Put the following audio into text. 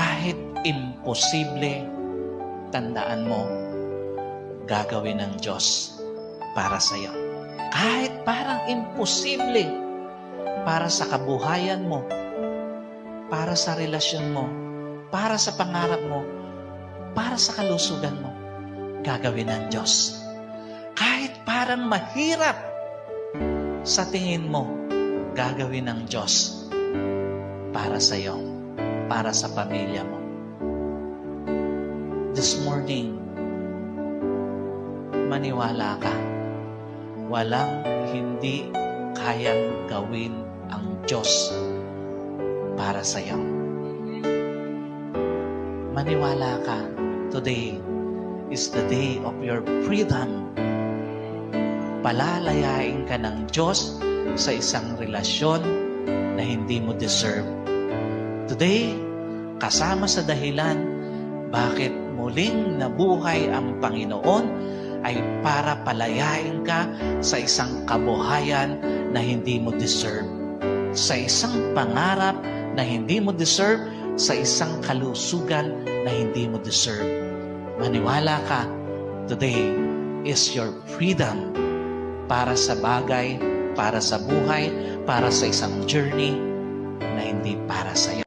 kahit imposible, tandaan mo, gagawin ng Diyos para sa iyo. Kahit parang imposible para sa kabuhayan mo, para sa relasyon mo, para sa pangarap mo, para sa kalusugan mo, gagawin ng Diyos. Kahit parang mahirap sa tingin mo, gagawin ng Diyos para sa iyo, para sa pamilya mo. This morning, maniwala ka. Walang hindi kayang gawin ang Diyos para sa iyo. Maniwala ka. Today is the day of your freedom. Palalayain ka ng Diyos sa isang relasyon na hindi mo deserve. Today, kasama sa dahilan bakit muling nabuhay ang Panginoon ay para palayain ka sa isang kabuhayan na hindi mo deserve. Sa isang pangarap na hindi mo deserve, sa isang kalusugan na hindi mo deserve. Maniwala ka, today is your freedom para sa bagay, para sa buhay, para sa isang journey na hindi para sa iyo.